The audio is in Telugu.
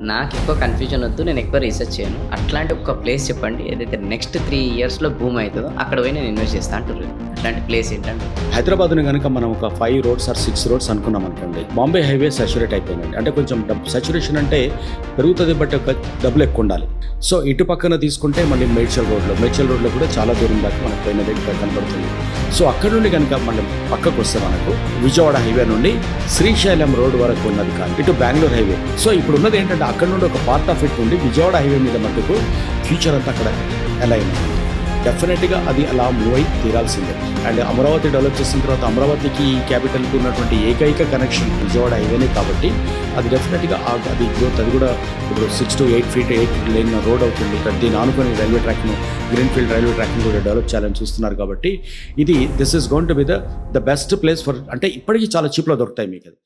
నాకు ఎక్కువ కన్ఫ్యూజన్ వద్దు, నేను ఎక్కువ రీసెర్చ్ చేయను. అట్లాంటి ఒక ప్లేస్ చెప్పండి ఏదైతే నెక్స్ట్ 3 ఇయర్స్లో భూమి అవుతుందో అక్కడ పోయి నేను ఇన్వెస్ట్ చేస్తా అంటారు. అట్లాంటి ప్లేస్ ఏంటంటే హైదరాబాద్ని కనుక మనం ఒక 5 రోడ్స్ ఆర్ 6 రోడ్స్ అనుకున్నాం అనుకోండి, బాంబే హైవే సాచురేట్ అయిపోయిందండి. అంటే కొంచెం సాచురేషన్ అంటే పెరుగుతుంది, బట్ ఒక డబ్బులు ఎక్కువ ఉండాలి. సో ఇటు పక్కన తీసుకుంటే మళ్ళీ మేడ్చల్ రోడ్లో కూడా చాలా దూరం దాకా మనకు పోయినది కనబడుతుంది. సో అక్కడ నుండి కనుక మనం పక్కకు వస్తే మనకు విజయవాడ హైవే నుండి శ్రీశైలం రోడ్ వరకు ఉన్నది కానీ ఇటు బెంగళూరు హైవే. సో ఇప్పుడు ఉన్నది ఏంటంటే అక్కడ నుండి ఒక పార్ట్ ఆఫ్ ఇట్ నుండి విజయవాడ హైవే మీద మటుకు ఫ్యూచర్ అంతా అక్కడ ఎలా అయింది. డెఫినెట్గా అది అలా మూవ్ అయి తీరాల్సిందే. అండ్ అమరావతి డెవలప్ చేసిన తర్వాత అమరావతికి క్యాపిటల్కి ఉన్నటువంటి ఏకైక కనెక్షన్ విజయవాడ హైవేనే కాబట్టి అది డెఫినెట్గా అది గ్రోత్ అది కూడా ఇప్పుడు 6 to 8 feet 8 lane రోడ్ అవుతుంది. దీన్ని ఆనుకొని రైల్వే ట్రాక్ను గ్రీన్ఫీల్డ్ రైల్వే ట్రాక్ను కూడా డెవలప్ చేయాలని చూస్తున్నారు కాబట్టి this is going to be the best place for, అంటే ఇప్పటికీ చాలా చీప్లో దొరుకుతాయి మీకు అది.